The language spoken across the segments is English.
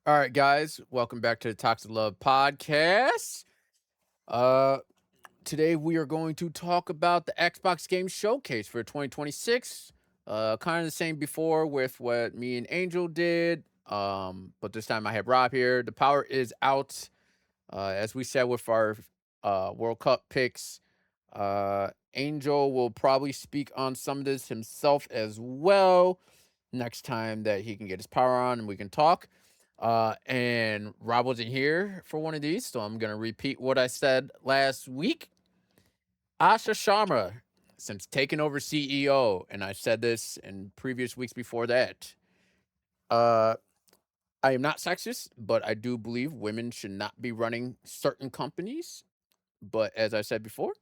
All right, guys, welcome back to the Toxic Love Podcast. Uh, Today we are going to talk about the Xbox Game Showcase for 2026. Kind of the same before with what me and Angel did. But this time I have Rob here. The power is out. As we said with our World Cup picks, Angel will probably speak on some of this himself as well next time that he can get his power on and we can talk. And Rob wasn't here for one of these, so I'm gonna repeat what I said last week. Asha Sharma, since taking over CEO, and I said this in previous weeks before that. Uh, I am not sexist, but I do believe women should not be running certain companies. But as I said before,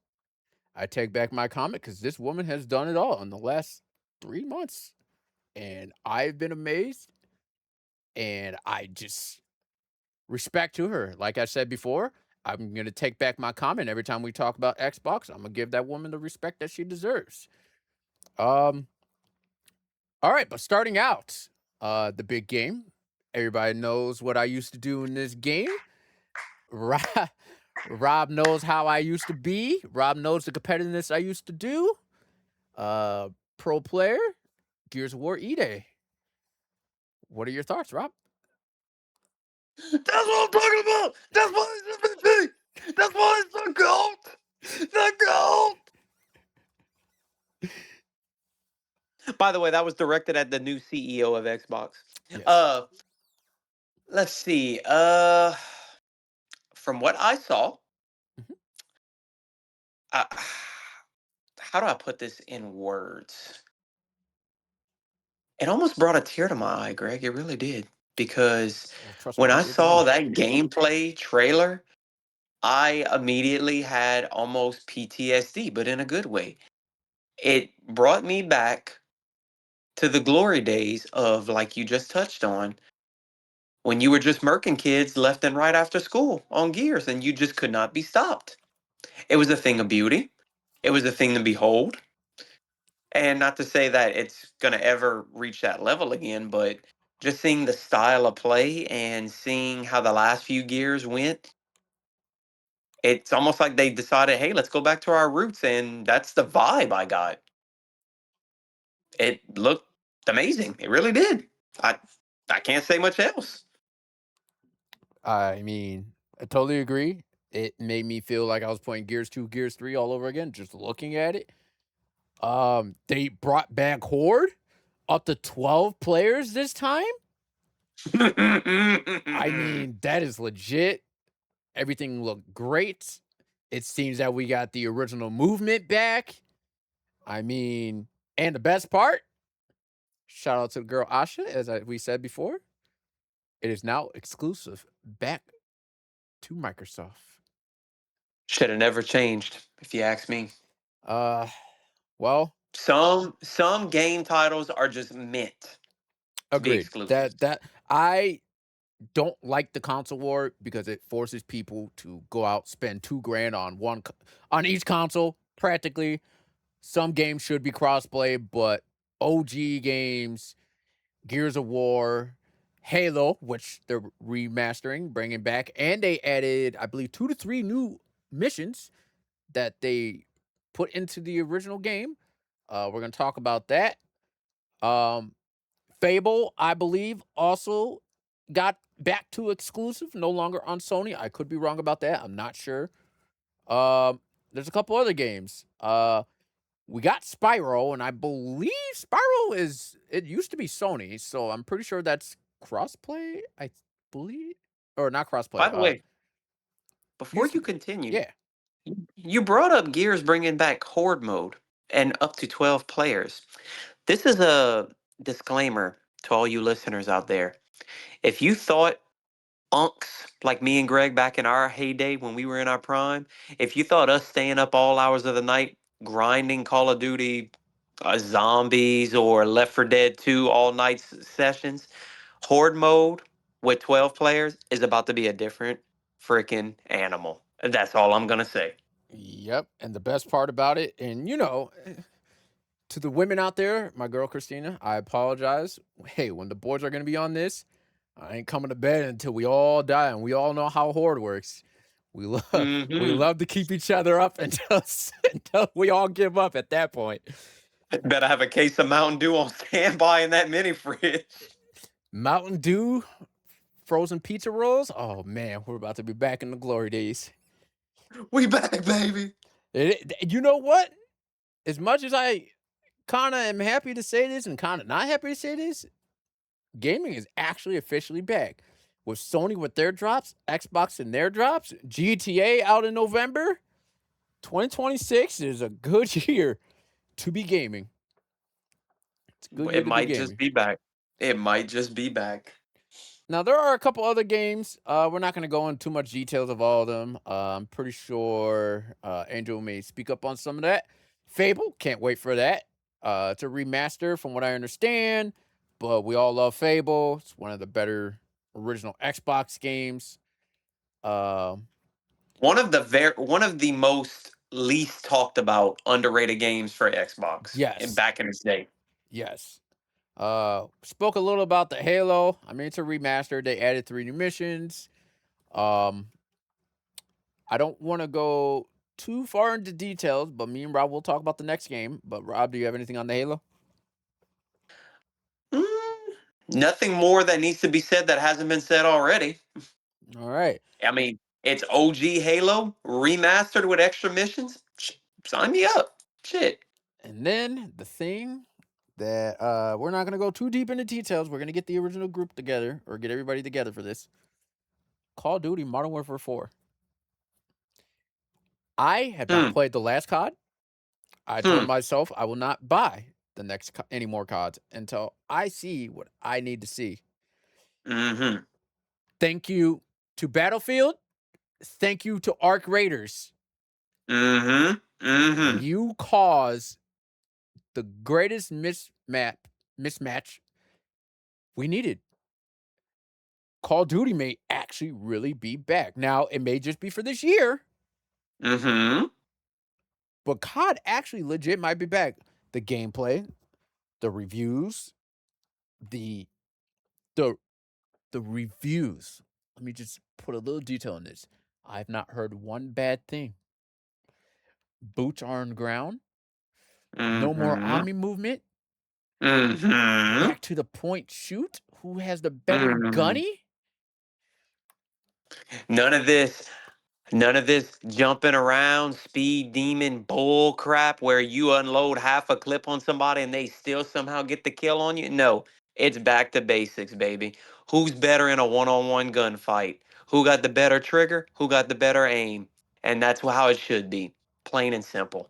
I take back my comment because this woman has done it all in the last 3 months, and I've been amazed. And I just respect to her. Like I said before, I'm gonna take back my comment every time we talk about Xbox. I'm gonna give that woman the respect that she deserves. Um, all right, but starting out, the big game. Everybody knows what I used to do in this game. Rob, Rob knows how I used to be. Rob knows the competitiveness I used to do. Uh, Pro player, Gears of War E Day. What are your thoughts, Rob? That's what I'm talking about. That's why it's MVP. That's why it's the GOAT. The GOAT. By the way, that was directed at the new CEO of Xbox. Yes. Uh, let's see. From what I saw, Mhm. uh, how do I put this in words? It almost brought a tear to my eye, Greg. It really did. Because Well, trust me, when I I did too. saw that gameplay trailer, I immediately had almost PTSD, but in a good way. It brought me back to the glory days of, like you just touched on, when you were just murking kids left and right after school on Gears and you just could not be stopped. It was a thing of beauty. It was a thing to behold. And not to say that it's going to ever reach that level again, but just seeing the style of play and seeing how the last few Gears went, it's almost like they decided, hey, let's go back to our roots. And that's the vibe I got. It looked amazing. It really did. I I can't say much else. I mean, I totally agree. It made me feel like I was playing Gears 2, Gears 3 all over again, just looking at it. They brought back Horde up to 12 players this time. I mean, that is legit. Everything looked great. It seems that we got the original movement back. I mean, and the best part, shout out to the girl Asha, we said before, it is now exclusive back to Microsoft. Should have never changed, if you ask me. Uh, well, Some game titles are just meant to be agreed. exclusive. That I don't like the console war because it forces people to go out spend 2 grand on on each console. Practically, some games should be crossplay, but OG games, Gears of War, Halo, which they're remastering, bringing back, and they added, I believe, 2 to 3 new missions that they put into the original game. We're gonna talk about that. Um, Fable, I believe, also got back to exclusive, no longer on Sony. I could be wrong about that. I'm not sure. There's a couple other games. We got Spyro, and I believe Spyro is it used to be Sony, so I'm pretty sure that's crossplay. I believe, or not By crossplay. the way, before Used to you be. continue, Yeah. you brought up Gears bringing back Horde mode and up to 12 players. This is a disclaimer to all you listeners out there. If you thought unks like me and Greg back in our heyday when we were in our prime, if you thought us staying up all hours of the night grinding Call of Duty zombies or Left 4 Dead 2 all night sessions, Horde mode with 12 players is about to be a different freaking animal. That's all I'm going to say. Yep. And the best part about it, and to the women out there, my girl Christina, I apologize. Hey, when the boys are going to be on this, I ain't coming to bed until we all die, and we all know how horde works. We love we Hmm. love to keep each other up until until we all give up at that point. Better have a case of Mountain Dew on standby in that mini fridge. Mountain Dew, frozen pizza rolls. Oh man, we're about to be back in the glory days. We back, baby. You know what? As much as I kind of am happy to say this and kind of not happy to say this, gaming is actually officially back. With Sony with their drops, Xbox and their drops, GTA out in November, 2026 is a good year to be gaming. It's a good year It to be might just gaming. be back. It might just be back. Now there are a couple other games. We're not going to go into too much details of all of them. I'm pretty sure Angel may speak up on some of that. Fable, can't wait for that. It's a remaster, from what I understand, but we all love Fable. It's one of the better original Xbox games. Um, One of the most least talked about underrated games for Xbox in yes, back in its day. yes. Spoke a little about the Halo. I mean, it's a remaster. They added 3 new missions. Um, I don't want to go too far into details, but me and Rob will talk about the next game. But Rob, do you have anything on the Halo? Mm, nothing more that needs to be said that hasn't been said already. All right. I mean, it's OG Halo remastered with extra missions. Sign me up. Shit. And then the thing that we're not gonna go too deep into details. We're gonna get the original group together or get everybody together for this. Call of Duty Modern Warfare 4. I have not Hmm. played the last COD. I told Hmm. myself I will not buy the next any more CODs until I see what I need to see. Mm-hmm. Thank you to Battlefield. Thank you to Arc Raiders. Mm-hmm. Mm-hmm. You cause the greatest mismatch we needed. Call of Duty may actually really be back. Now, it may just be for this year, Mm-hmm. but COD actually legit might be back. The gameplay, the reviews, the the the reviews. Let me just put a little detail on this. I've not heard one bad thing. Boots are on ground. No more Mm-hmm. Omni movement. Mm-hmm. Back to the point shoot. Who has the better Mm-hmm. gunny? None of this. None of this jumping around, speed demon bull crap where you unload half a clip on somebody and they still somehow get the kill on you. No, it's back to basics, baby. Who's better in a one-on-one gunfight? Who got the better trigger? Who got the better aim? And that's how it should be. Plain and simple.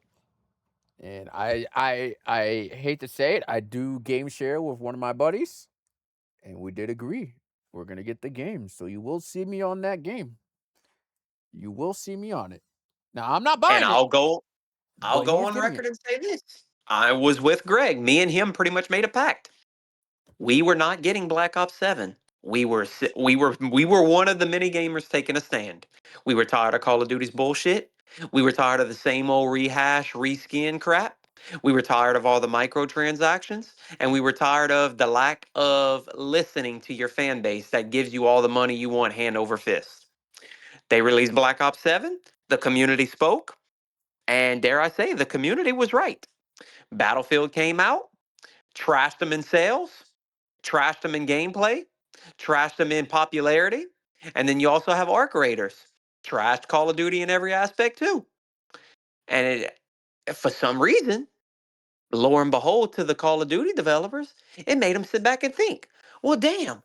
And I hate to say it, I do game share with one of my buddies, and we did agree. We're gonna get the game. So you will see me on that game. You will see me on it. Now I'm not And buying it, I'll but go he's on getting it. record and say this. I was with Greg. Me and him pretty much made a pact. We were not getting Black Ops 7. We were one of the many gamers taking a stand. We were tired of Call of Duty's bullshit. We were tired of the same old rehash, reskin crap. We were tired of all the microtransactions, and we were tired of the lack of listening to your fan base that gives you all the money you want hand over fist. They released Black Ops 7, the community spoke, and dare I say, the community was right. Battlefield came out, trashed them in sales, trashed them in gameplay, trashed them in popularity, and then you also have Arc Raiders, trashed Call of Duty in every aspect too. And for some reason, lo and behold, to the Call of Duty developers, it made them sit back and think, well, damn,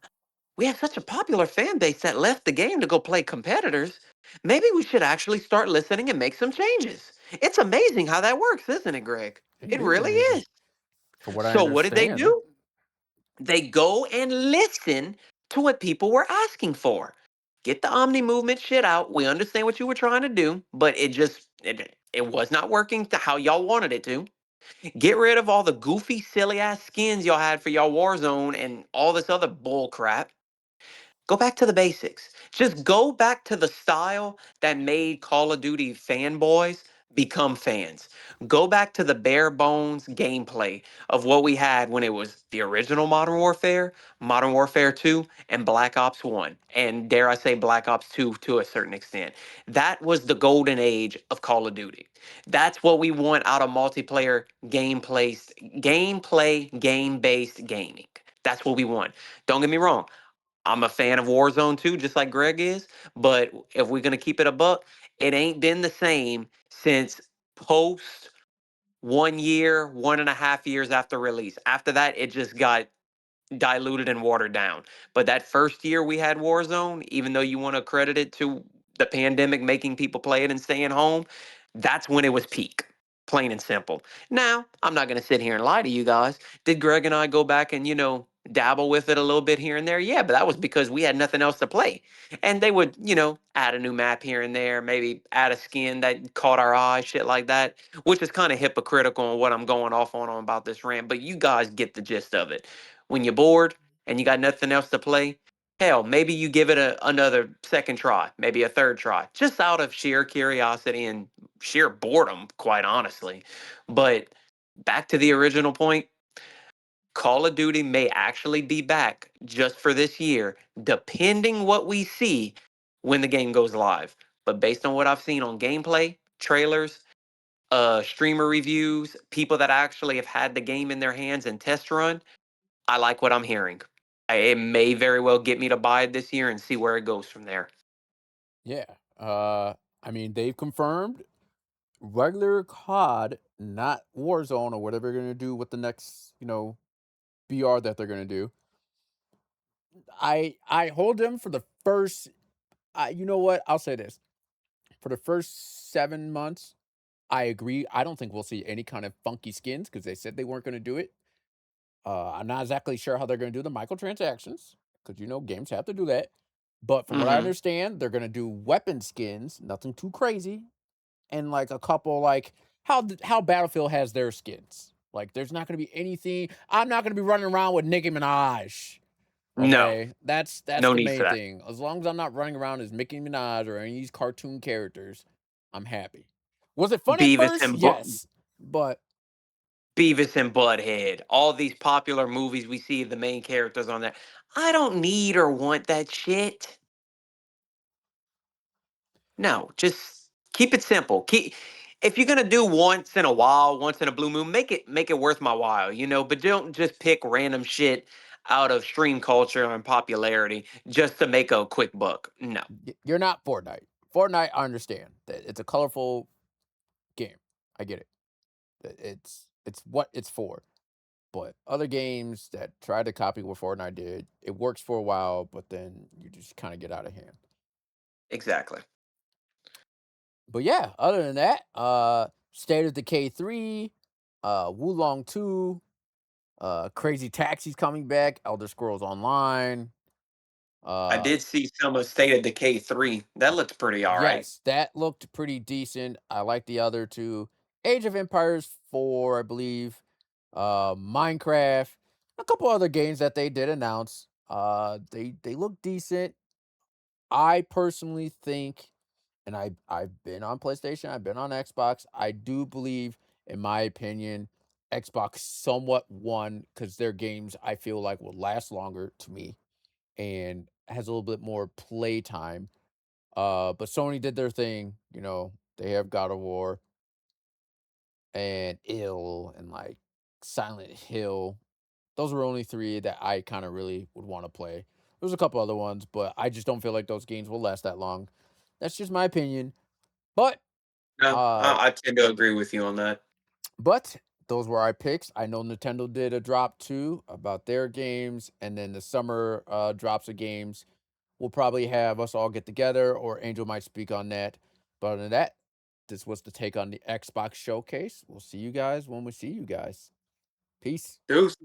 we have such a popular fan base that left the game to go play competitors. Maybe we should actually start listening and make some changes. It's amazing how that works, isn't it, Greg? It It is really amazing. is. For what I So, what did they understand, do? They go and listen to what people were asking for. Get the omni movement shit out. We understand what you were trying to do, but it was not working to how y'all wanted it to. Get rid of all the goofy, silly ass skins y'all had for y'all Warzone and all this other bull crap. Go back to the basics. Just go back to the style that made Call of Duty fanboys become fans. Go back to the bare bones gameplay of what we had when it was the original Modern Warfare 2, and Black Ops 1, and dare I say Black Ops 2 to a certain extent. That was the golden age of Call of Duty. That's what we want out of multiplayer game-based gaming. That's what we want. Don't get me wrong. I'm a fan of Warzone too, just like Greg is. But if we're gonna keep it a buck, it ain't been the same since post 1 year, 1.5 years after release. After that, it just got diluted and watered down. But that first year we had Warzone, even though you want to credit it to the pandemic making people play it and staying home, that's when it was peak. Plain and simple. Now, I'm not going to sit here and lie to you guys. Did Greg and I go back and, dabble with it a little bit here and there? Yeah, but that was because we had nothing else to play. And they would, add a new map here and there, maybe add a skin that caught our eye, shit like that, which is kind of hypocritical on what I'm going off on about this rant, but you guys get the gist of it. When you're bored and you got nothing else to play, hell, maybe you give it another second try, maybe a third try, just out of sheer curiosity and sheer boredom, quite honestly. But back to the original point, Call of Duty may actually be back just for this year, depending what we see when the game goes live. But based on what I've seen on gameplay, trailers, streamer reviews, people that actually have had the game in their hands and test run, I like what I'm hearing. It may very well get me to buy it this year and see where it goes from there. Yeah. I mean, they've confirmed regular COD, not Warzone or whatever they're gonna do with the next, BR that they're gonna do. I hold them for the first. You know what? I'll say this: for the first 7 months, I agree. I don't think we'll see any kind of funky skins because they said they weren't gonna do it. I'm not exactly sure how they're gonna do the microtransactions because games have to do that. But from what I Hmm. understand, they're gonna do weapon skins, nothing too crazy, and like a couple like how Battlefield has their skins. Like there's not gonna be anything. I'm not gonna be running around with Nicki Minaj. No, Okay, that's no the need for main that. thing. As long as I'm not running around as Nicki Minaj or any of these cartoon characters, I'm happy. Was it fun at Beavis first? and Yes, but Beavis and Butthead, all these popular movies we see the main characters on there. I don't need or want that shit. No, just keep it simple. If you're gonna do once in a while, once in a blue moon, make it worth my while, But don't just pick random shit out of stream culture and popularity just to make a quick buck. No. you're not Fortnite. Fortnite, I understand that it's a colorful game. I get it. It's what it's for. But other games that try to copy what Fortnite did, it works for a while, but then you just kind of get out of hand. Exactly. But yeah, other than that, State of Decay 3, Wulong 2, Crazy Taxi's coming back, Elder Scrolls Online. I Uh did see some of State of Decay 3. That looks pretty all right. yes, that looked pretty decent. I like the other two. Age of Empires 4, I believe. Minecraft, a couple other games that they did announce. They look decent. I personally think, and I've been on PlayStation, I've been on Xbox. I do believe, in my opinion, Xbox somewhat won because their games I feel like will last longer to me and has a little bit more play time. But Sony did their thing. They have God of War and Ill and like Silent Hill. Those were only three that I kind of really would want to play. There's a couple other ones, but I just don't feel like those games will last that long. That's just my opinion. But No, uh I tend to agree with you on that. but those were our picks. I know Nintendo did a drop too about their games, and then the summer drops of games. We'll probably have us all get together, or Angel might speak on that. But other than that, this was the take on the Xbox showcase. We'll see you guys when we see you guys. Peace. Deuce.